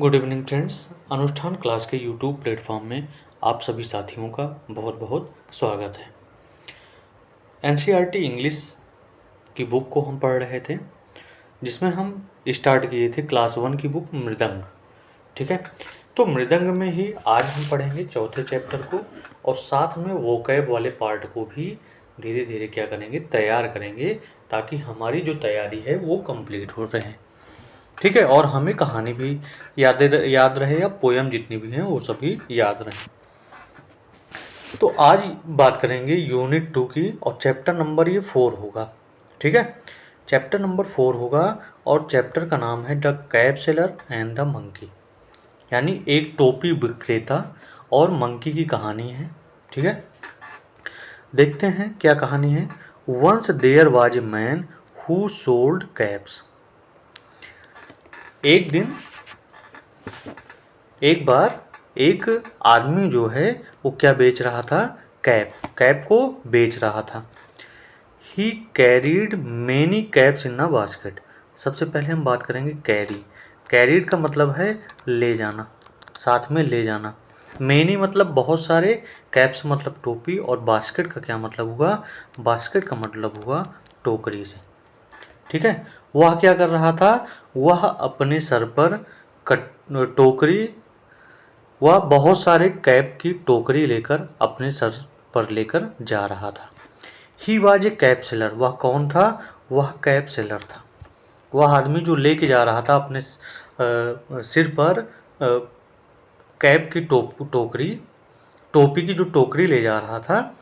Good evening friends. अनुष्ठान class के YouTube platform में आप सभी साथियों का बहुत बहुत स्वागत है। एनसीईआरटी इंग्लिश की बुक को हम पढ़ रहे थे, जिसमें हम स्टार्ट किए थे क्लास 1 की बुक मृदंग। ठीक है, तो मृदंग में ही आज हम पढ़ेंगे चौथे चैप्टर को, और साथ में वोकैब वाले पार्ट को भी धीरे धीरे क्या करेंगे, तैयार करेंगे, ताकि हमारी जो तैयारी है वो कंप्लीट हो रहे। ठीक है, और हमें कहानी भी याद रहे या पोयम जितनी भी हैं वो सभी याद रहे। तो आज बात करेंगे यूनिट 2 की, और चैप्टर नंबर ये 4 होगा। ठीक है, चैप्टर नंबर 4 होगा, और चैप्टर का नाम है the cab seller and the monkey, यानी एक टोपी विक्रेता और मंकी की कहानी है। ठीक है, देखते हैं क्या कहानी है। Once there was a man who sold caps. एक बार एक आदमी जो है वो क्या बेच रहा था, कैप को बेच रहा था। He carried many caps in a basket. सबसे पहले हम बात करेंगे कैरीड का मतलब है ले जाना, साथ में ले जाना। मेनी मतलब बहुत सारे, कैप्स मतलब टोपी, और बास्केट का क्या मतलब हुआ, बास्केट का मतलब हुआ टोकरी से। ठीक है, वह क्या कर रहा था, वह अपने सर पर टोकरी, वह बहुत सारे कैप की टोकरी लेकर अपने सर पर लेकर जा रहा था। He was A cap seller. वह कौन था, वह कैप सेलर था। वह आदमी जो लेके जा रहा था अपने सिर पर कैप की टोपी की जो टोकरी ले जा रहा था,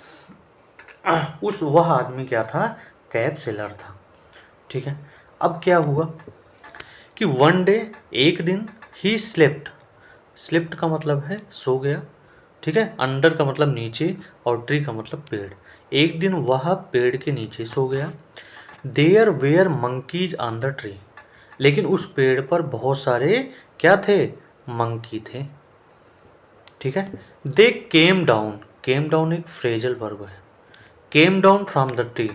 वह आदमी क्या था, कैप सेलर था। ठीक है, अब क्या हुआ कि वन डे, एक दिन, ही स्लिप्ट का मतलब है सो गया। ठीक है, अंडर का मतलब नीचे, और ट्री का मतलब पेड़। एक दिन वह पेड़ के नीचे सो गया। There were monkeys on the tree. लेकिन उस पेड़ पर बहुत सारे क्या थे, मंकी थे। ठीक है, दे केम डाउन एक फ्रेजल वर्ब है। Came down from the tree.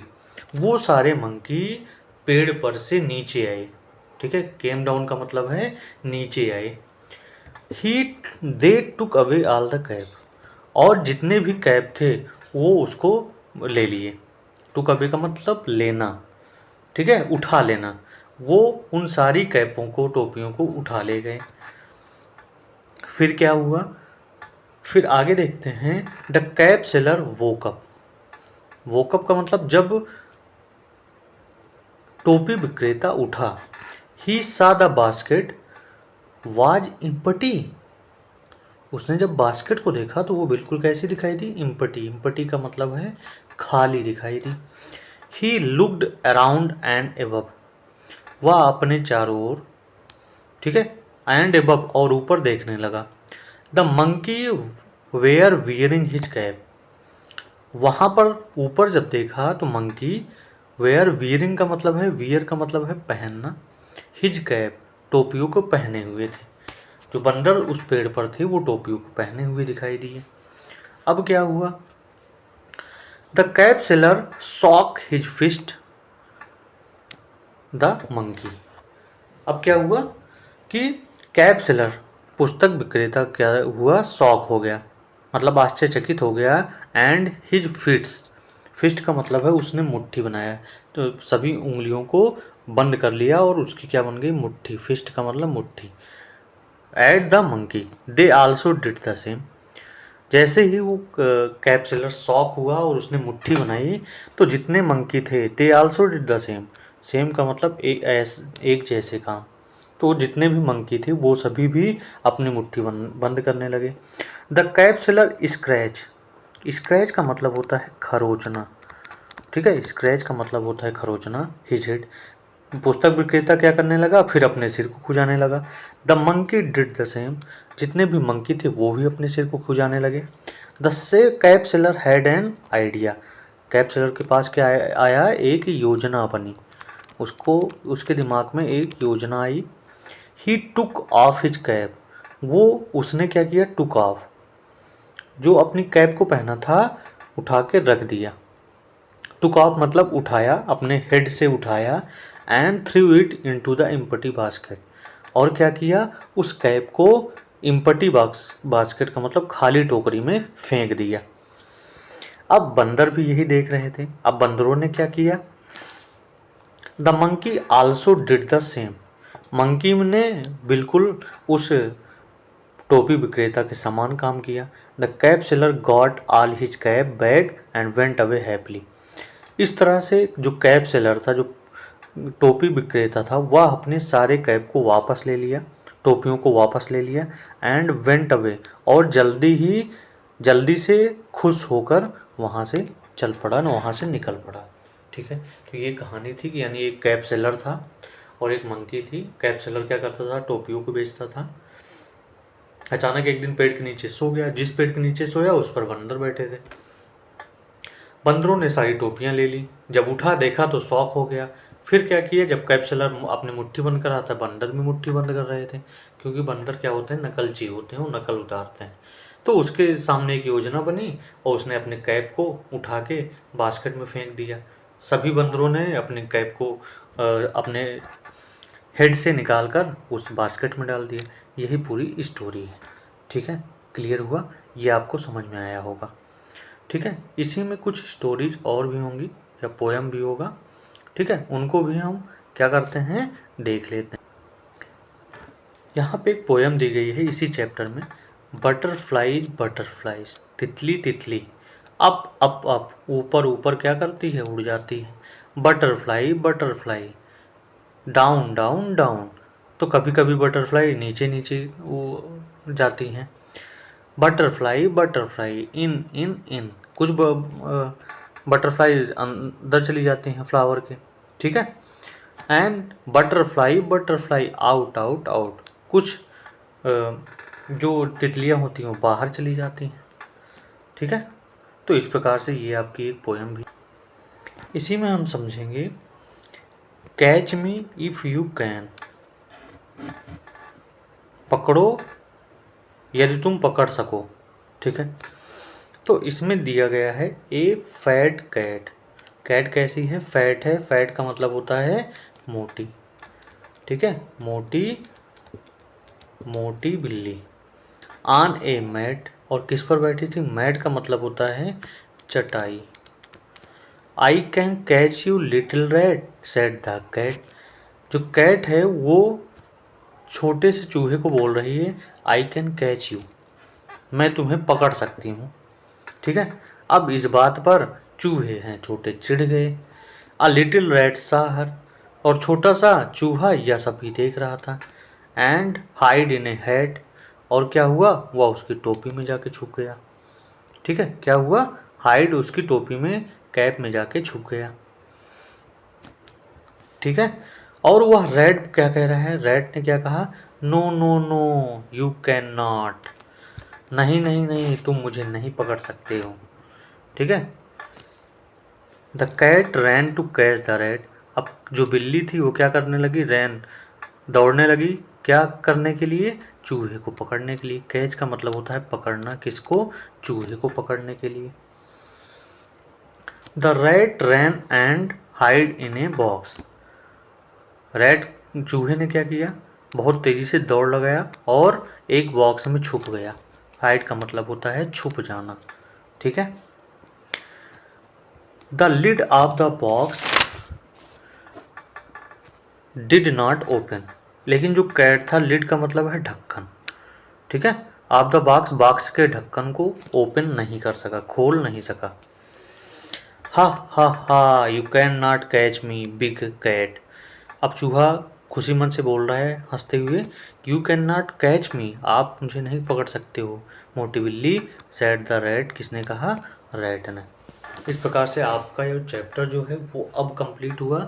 वो सारे मंकी पेड़ पर से नीचे आए। ठीक है, केम डाउन का मतलब है नीचे आए। He they took away all the cap. और जितने भी कैप थे वो उसको ले लिए। टुक अवे का मतलब लेना। ठीक है, उठा लेना। वो उन सारी कैपों को, टोपियों को उठा ले गए। फिर क्या हुआ, फिर आगे देखते हैं। The cap seller woke up. Woke up का मतलब जब टोपी विक्रेता उठा। ही सा द बास्केट वाज इम्पटी। उसने जब बास्केट को देखा तो वो बिल्कुल कैसी दिखाई दी, इम्पटी का मतलब है खाली दिखाई दी। He looked around and above. वह अपने चारों ओर, ठीक है, एंड एबव और ऊपर देखने लगा। The monkey were wearing his cap. वहाँ पर ऊपर जब देखा तो मंकी वेयर, वियरिंग का मतलब है, वियर का मतलब है पहनना, हिज कैप टोपियों को पहने हुए थे। जो बंदर उस पेड़ पर थे वो टोपियों को पहने हुए दिखाई दिए। अब क्या हुआ, the cap seller shook his fist the monkey. अब क्या हुआ कि कैप सेलर पुस्तक विक्रेता क्या हुआ, शॉक हो गया, मतलब आश्चर्यचकित हो गया। एंड हिज फिस्ट का मतलब है उसने मुट्ठी बनाया, तो सभी उंगलियों को बंद कर लिया और उसकी क्या बन गई, मुट्ठी। फिस्ट का मतलब मुट्ठी। At the monkey they also did the same. जैसे ही वो कैप सेलर शॉक हुआ और उसने मुट्ठी बनाई, तो जितने मंकी थे they also did the same. Same का मतलब एक जैसे काम। तो जितने भी मंकी थे वो सभी भी अपनी मुट्ठी बंद करने लगे। द कैप सेलर स्क्रैच का मतलब होता है खरोचना। ठीक है, स्क्रैच का मतलब होता है खरोचना। His head. पुस्तक विक्रेता क्या करने लगा, फिर अपने सिर को खुजाने लगा। The monkey did the same. जितने भी मंकी थे वो भी अपने सिर को खुजाने लगे। द से cap seller had an idea. Cap seller के पास क्या आया, एक योजना बनी। उसको, उसके दिमाग में एक योजना आई। ही टुक ऑफ हिज कैप। वो उसने क्या किया, टुक ऑफ, जो अपनी कैप को पहना था उठा के रख दिया। टुक ऑफ मतलब उठाया, अपने हेड से उठाया। And through it into the empty basket. और क्या किया, उस कैप को इम्पटी बास्केट का मतलब खाली टोकरी में फेंक दिया। अब बंदर भी यही देख रहे थे। अब बंदरों ने क्या किया, the monkey also did the same. Monkey ने बिल्कुल उस टोपी विक्रेता के समान काम किया। The cap seller got all his cap bag and went away happily. इस तरह से जो कैप सेलर था, जो टोपी विक्रेता था, वह अपने सारे कैप को वापस ले लिया, टोपियों को वापस ले लिया, एंड वेंट अवे, और जल्दी से खुश होकर वहाँ से चल पड़ा न, वहाँ से निकल पड़ा। ठीक है, तो ये कहानी थी कि यानी एक कैप सेलर था और एक मंकी थी। कैप सेलर क्या करता था, टोपियों को बेचता था। अचानक एक दिन पेड़ के नीचे सो गया। जिस पेड़ के नीचे सोया उस पर बंदर बैठे थे। बंदरों ने सारी टोपियां ले ली। जब उठा देखा तो शौक हो गया। फिर क्या किया, जब कैप्सूलर अपने मुट्ठी बंद कर रहा था, बंदर भी मुट्ठी बंद कर रहे थे, क्योंकि बंदर क्या होते हैं, नकलची होते हैं, वो नकल उतारते हैं। तो उसके सामने एक योजना बनी और उसने अपने कैप को उठा के बास्केट में फेंक दिया। सभी बंदरों ने अपने कैप को अपने हेड से निकाल कर उस बास्केट में डाल दिया। यही पूरी स्टोरी है। ठीक है, क्लियर हुआ, ये आपको समझ में आया होगा। ठीक है, इसी में कुछ स्टोरीज और भी होंगी या पोएम भी होगा। ठीक है, उनको भी हम क्या करते हैं, देख लेते हैं। यहाँ पे एक पोएम दी गई है इसी चैप्टर में। बटरफ्लाईज बटरफ्लाईज, तितली तितली, अप अप अप, ऊपर ऊपर क्या करती है, उड़ जाती है। Butterfly butterfly, down down down, तो कभी कभी बटरफ्लाई नीचे नीचे वो जाती हैं। बटरफ्लाई बटरफ्लाई, इन इन इन, कुछ बटरफ्लाई अंदर चली जाती हैं फ्लावर के। ठीक है, and butterfly butterfly out out out, कुछ जो तितलियां होती हैं वो बाहर चली जाती हैं। ठीक है, तो इस प्रकार से ये आपकी एक पोएम भी। इसी में हम समझेंगे catch me if you can, पकड़ो यदि तुम पकड़ सको। ठीक है, तो इसमें दिया गया है ए फैट कैट। कैट कैसी है, फैट है। फैट का मतलब होता है मोटी। ठीक है, मोटी मोटी बिल्ली। ऑन ए मैट, और किस पर बैठी थी, मैट का मतलब होता है चटाई। I can catch you little rat said the cat. जो कैट है वो छोटे से चूहे को बोल रही है, आई कैन कैच यू, मैं तुम्हें पकड़ सकती हूँ। ठीक है, अब इस बात पर चूहे हैं छोटे चिढ़ गए। अ लिटिल रैट सा हर, और छोटा सा चूहा यह सब भी देख रहा था। And hide in A hat, और क्या हुआ, वह उसकी टोपी में जाके छुप गया। ठीक है, क्या हुआ, हाइड उसकी टोपी में, कैप में जाके छुप गया। ठीक है, और वह रैट क्या कह रहा है, रैट ने क्या कहा, no no no you can not, नहीं नहीं नहीं, तुम मुझे नहीं पकड़ सकते हो। ठीक है, the cat ran to catch the rat. अब जो बिल्ली थी वो क्या करने लगी, रैन, दौड़ने लगी, क्या करने के लिए, चूहे को पकड़ने के लिए। कैच का मतलब होता है पकड़ना, किसको, चूहे को पकड़ने के लिए। The rat ran and hide in a box. Rat, चूहे ने क्या किया, बहुत तेजी से दौड़ लगाया और एक बॉक्स में छुप गया। हाइड का मतलब होता है छुप जाना। ठीक है, the lid of the box did not open, लेकिन जो कैट था, लिड का मतलब है ढक्कन। ठीक है, ऑफ द बॉक्स, बॉक्स के ढक्कन को ओपन नहीं कर सका, खोल नहीं सका। हा हा हा, you can not catch me big cat. अब चूहा खुशी मन से बोल रहा है हंसते हुए, यू कैन नॉट कैच मी, आप मुझे नहीं पकड़ सकते हो मोटी बिल्ली, सेड द रैट, किसने कहा, रैट ने। इस प्रकार से आपका ये चैप्टर जो है वो अब कंप्लीट हुआ।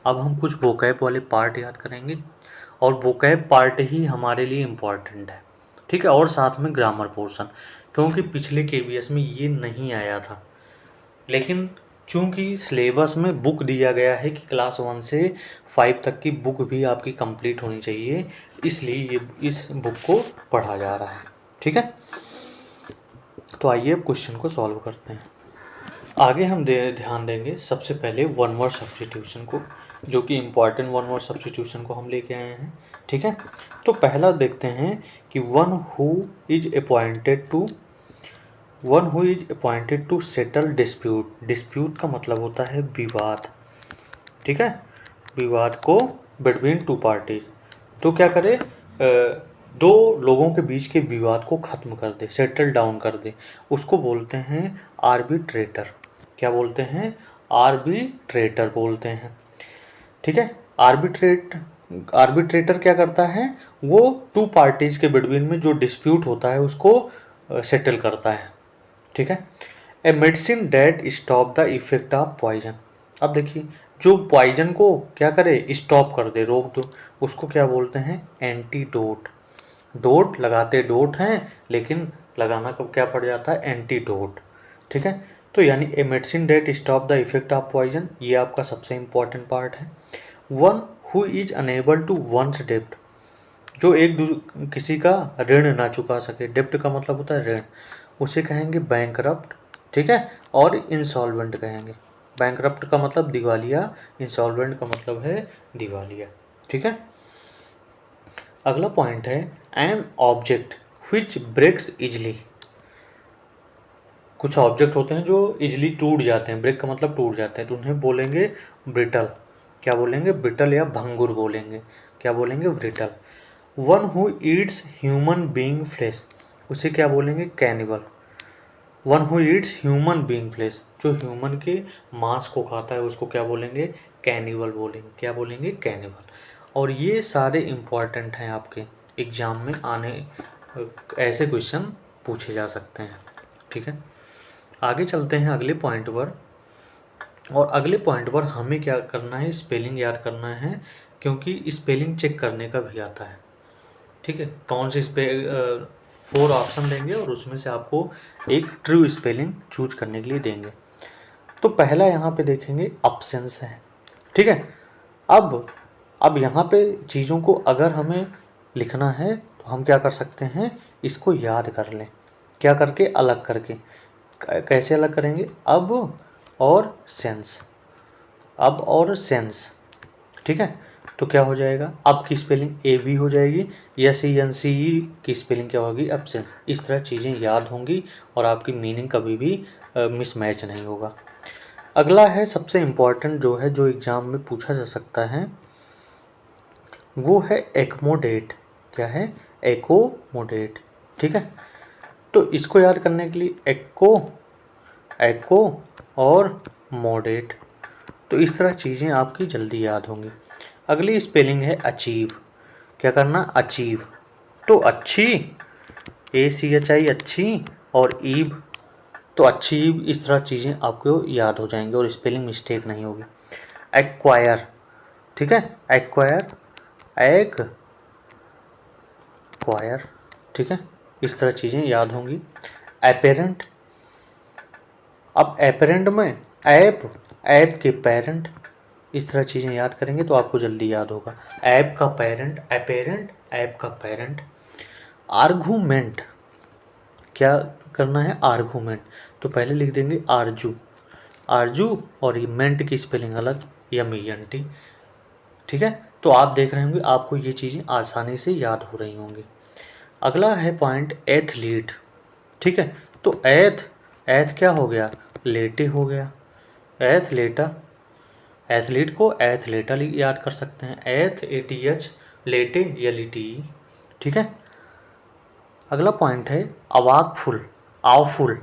अब हम कुछ वोकैब वाले पार्ट याद करेंगे, और वोकैब पार्ट ही हमारे लिए इम्पॉर्टेंट है। ठीक है, और साथ में ग्रामर पोर्शन, क्योंकि पिछले KVS में ये नहीं आया था, लेकिन चूंकि सिलेबस में बुक दिया गया है कि क्लास 1 से 5 तक की बुक भी आपकी कंप्लीट होनी चाहिए, इसलिए ये इस बुक को पढ़ा जा रहा है। ठीक है, तो आइए अब क्वेश्चन को सॉल्व करते हैं। आगे हम ध्यान देंगे सबसे पहले वन वर्ड सब्स्टिट्यूशन को, जो कि इम्पॉर्टेंट वन वर्ड सब्स्टिट्यूशन को हम लेके आए हैं। ठीक है। तो पहला देखते हैं कि one who is appointed to settle dispute. Dispute का मतलब होता है विवाद, ठीक है, विवाद को बिटवीन टू पार्टीज। तो क्या करे, दो लोगों के बीच के विवाद को खत्म कर दे, सेटल डाउन कर दे, उसको बोलते हैं आर्बिट्रेटर। क्या बोलते हैं? आर्बिट्रेटर बोलते हैं, ठीक है। आर्बिट्रेटर क्या करता है? वो टू पार्टीज के बिटवीन में जो डिस्प्यूट होता है उसको सेटल करता है, ठीक है। A medicine that stop the effect of poison. अब देखिए, जो पॉइजन को क्या करे, स्टॉप कर दे, रोक दो, उसको क्या बोलते हैं? एंटीडोट। डोट लगाते डोट हैं, लेकिन लगाना कब क्या पड़ जाता है? एंटीडोट, ठीक है। तो यानी a medicine that stop the effect of poison, ये आपका सबसे इंपॉर्टेंट पार्ट है। One who is unable to one's डेप्ट, जो किसी का ऋण ना चुका सके। डेप्ट का मतलब होता है ऋण, उसे कहेंगे बैंकरप्ट, ठीक है। और इंसॉल्वेंट कहेंगे। बैंकरप्ट का मतलब दिवालिया, इंसॉल्वेंट का मतलब है दिवालिया, ठीक है। अगला पॉइंट है an object which breaks easily. कुछ ऑब्जेक्ट होते हैं जो इजली टूट जाते हैं, ब्रेक का मतलब टूट जाते हैं, तो उन्हें बोलेंगे ब्रिटल। क्या बोलेंगे? ब्रिटल या भंगुर बोलेंगे। क्या बोलेंगे? Brittle. One who eats human being flesh, उसे क्या बोलेंगे? Cannibal. One who eats human being flesh, जो ह्यूमन के मांस को खाता है उसको क्या बोलेंगे? कैनिबल बोलेंगे। क्या बोलेंगे? कैनिबल। और ये सारे इंपॉर्टेंट हैं, आपके एग्जाम में आने ऐसे क्वेश्चन पूछे जा सकते हैं, ठीक है। आगे चलते हैं अगले पॉइंट पर। और अगले पॉइंट पर हमें क्या करना है? स्पेलिंग याद करना है, क्योंकि स्पेलिंग चेक करने का भी आता है, ठीक है। कौन से 4 ऑप्शन देंगे और उसमें से आपको एक ट्रू स्पेलिंग चूज करने के लिए देंगे। तो पहला यहाँ पे देखेंगे ऑप्शंस है, ठीक है। अब यहाँ पे चीज़ों को अगर हमें लिखना है तो हम क्या कर सकते हैं? इसको याद कर लें। क्या करके? अलग करके। कैसे अलग करेंगे? अब और सेंस, अब और सेंस, ठीक है। तो क्या हो जाएगा? अब की स्पेलिंग ए बी हो जाएगी, SENCE की स्पेलिंग क्या होगी? एब्सेंस। इस तरह चीज़ें याद होंगी और आपकी मीनिंग कभी भी मिसमैच नहीं होगा। अगला है सबसे इम्पॉर्टेंट, जो है जो एग्ज़ाम में पूछा जा सकता है, वो है एक्मोडेट। क्या है? एकोमोडेट, ठीक है। तो इसको याद करने के लिए एको और मोडेट, तो इस तरह चीज़ें आपकी जल्दी याद होंगी। अगली स्पेलिंग है अचीव। क्या करना? अचीव। तो अच्छी, ACHI अच्छी, और ईव तो अचीव। इस तरह चीज़ें आपको याद हो जाएंगी और स्पेलिंग मिस्टेक नहीं होगी। एक्वायर, ठीक है, एक्वायर, क्वायर, ठीक है। इस तरह चीज़ें याद होंगी। एपेरेंट, अब एपेरेंट में ऐप के पेरेंट, इस तरह चीज़ें याद करेंगे तो आपको जल्दी याद होगा। ऐप का पेरेंट एपेरेंट, ऐप का पेरेंट। आर्गूमेंट, क्या करना है? आर्गूमेंट। तो पहले लिख देंगे आरजू, आरजू, और ये मेंट की स्पेलिंग अलग, MENT, ठीक है। तो आप देख रहे होंगे आपको ये चीज़ें आसानी से याद हो रही होंगी। अगला है पॉइंट एथलीट, ठीक है। तो एथ क्या हो गया? लेटे हो गया, एथलेटा। एथलीट को एथलेटा याद कर सकते हैं, ATH, लेटे, LETE, ठीक है। अगला पॉइंट है अवाकफुल, आवफुल,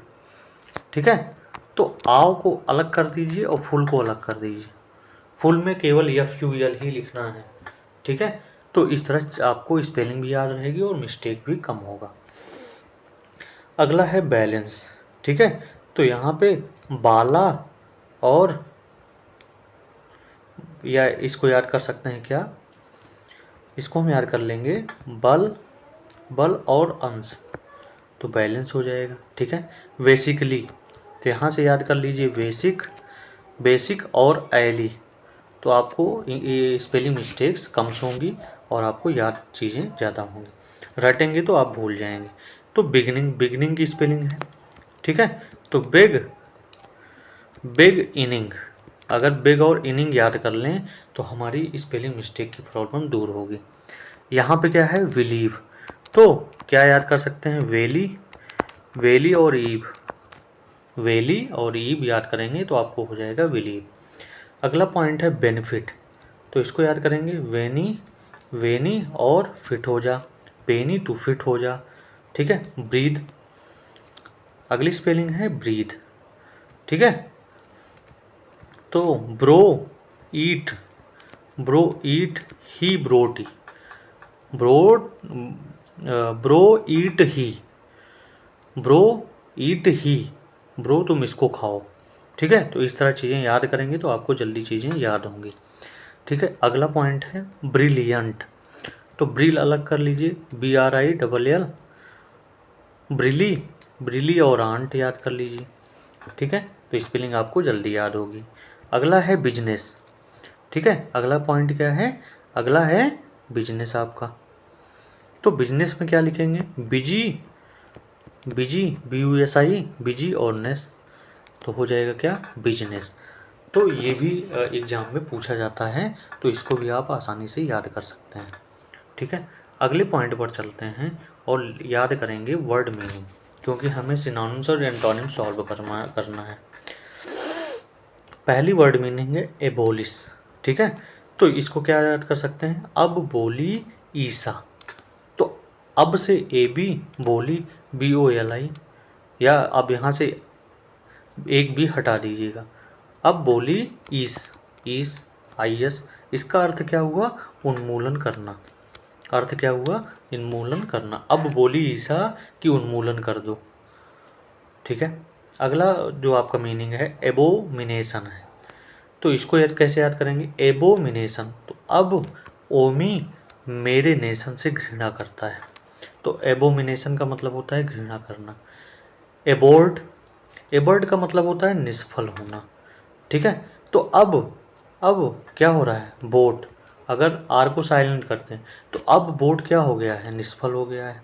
ठीक है। तो आव को अलग कर दीजिए और फुल को अलग कर दीजिए। फुल में केवल FUL ही लिखना है, ठीक है। तो इस तरह आपको स्पेलिंग भी याद रहेगी और मिस्टेक भी कम होगा। अगला है बैलेंस, ठीक है। तो यहाँ पे बाला और, या इसको याद कर सकते हैं क्या? इसको हम याद कर लेंगे बल और अंश, तो बैलेंस हो जाएगा, ठीक है। बेसिकली, तो यहाँ से याद कर लीजिए बेसिक और एली, तो आपको ये स्पेलिंग मिस्टेक्स कम होंगी और आपको याद चीज़ें ज़्यादा होंगी। रटेंगे तो आप भूल जाएंगे। तो बिगनिंग की स्पेलिंग है, ठीक है। तो बिग इनिंग, अगर बिग और इनिंग याद कर लें तो हमारी स्पेलिंग मिस्टेक की प्रॉब्लम दूर होगी। यहाँ पे क्या है बिलीव, तो क्या याद कर सकते हैं वेली, वेली और ईव, वेली और ईव याद करेंगे तो आपको हो जाएगा बिलीव। अगला पॉइंट है बेनिफिट, तो इसको याद करेंगे वेनी, वेनी और फिट हो जा, पेनी टू फिट हो जा, ठीक है। ब्रीथ, अगली स्पेलिंग है ब्रीथ, ठीक है। तो ब्रो ईट, ब्रो ईट ही ब्रोटी, ब्रो ब्रो ईट ही, ब्रो ईट ही, ब्रो तुम इसको खाओ, ठीक है। तो इस तरह चीज़ें याद करेंगे तो आपको जल्दी चीज़ें याद होंगी, ठीक है। अगला पॉइंट है ब्रिलियंट, तो ब्रिल अलग कर लीजिए, BRILL, ब्रिली, ब्रिली और आंट याद कर लीजिए, ठीक है। तो स्पेलिंग आपको जल्दी याद होगी। अगला है बिजनेस, ठीक है। अगला पॉइंट क्या है, अगला है बिजनेस आपका, तो बिजनेस में क्या लिखेंगे बिजी, बिजी BUSI, बिजी और नेस, तो हो जाएगा क्या बिजनेस। तो ये भी एग्ज़ाम में पूछा जाता है, तो इसको भी आप आसानी से याद कर सकते हैं, ठीक है। अगले पॉइंट पर चलते हैं और याद करेंगे वर्ड मीनिंग, क्योंकि हमें सिनोनिम्स और एंटोनिम्स सॉल्व करना है। पहली वर्ड मीनिंग है एबोलिश, ठीक है। तो इसको क्या याद कर सकते हैं, अब बोली ईसा, तो अब से AB बोली BOLI, या अब यहाँ से एक भी हटा दीजिएगा, अब बोली ईस, ईस IS, इसका अर्थ क्या हुआ उन्मूलन करना, अर्थ क्या हुआ उन्मूलन करना, अब बोली ईसा कि उन्मूलन कर दो, ठीक है। अगला जो आपका मीनिंग है एबोमिनेशन है, तो इसको कैसे याद करेंगे एबोमिनेशन, तो अब ओमी मेरे नेशन से घृणा करता है, तो एबोमिनेशन का मतलब होता है घृणा करना। एबोर्ड, एबर्ड का मतलब होता है निष्फल होना, ठीक है। तो अब क्या हो रहा है बोट, अगर आर को साइलेंट करते हैं तो अब बोट क्या हो गया है निष्फल हो गया है,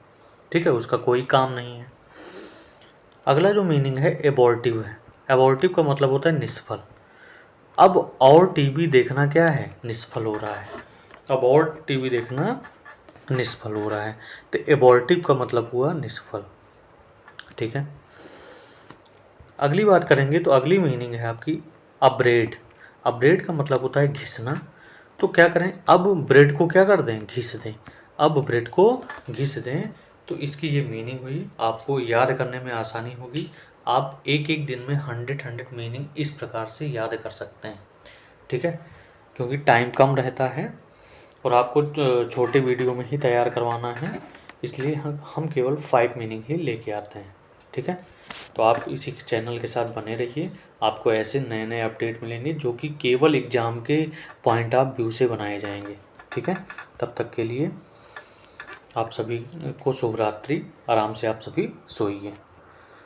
ठीक है, उसका कोई काम नहीं है। अगला जो मीनिंग है एबॉर्टिव है, एबॉर्टिव का मतलब होता है निष्फल, अब और टीवी देखना क्या है निष्फल हो रहा है, अब और टीवी देखना निष्फल हो रहा है, तो एबॉर्टिव का मतलब हुआ निष्फल, ठीक है। अगली बात करेंगे तो अगली मीनिंग है आपकी अब्रेड, अब्रेड का मतलब होता है घिसना, तो क्या करें अब ब्रेड को क्या कर दें घिस दें, अब ब्रेड को घिस दें, तो इसकी ये मीनिंग हुई, आपको याद करने में आसानी होगी, आप एक एक दिन में 100 मीनिंग इस प्रकार से याद कर सकते हैं, ठीक है। क्योंकि टाइम कम रहता है और आपको छोटे वीडियो में ही तैयार करवाना है, इसलिए हम केवल 5 मीनिंग ही लेके आते हैं, ठीक है। तो आप इसी चैनल के साथ बने रहिए, आपको ऐसे नए नए अपडेट मिलेंगे जो कि केवल एग्ज़ाम के पॉइंट ऑफ व्यू से बनाए जाएंगे, ठीक है। तब तक के लिए आप सभी को शुभ रात्रि, आराम से आप सभी सोइए।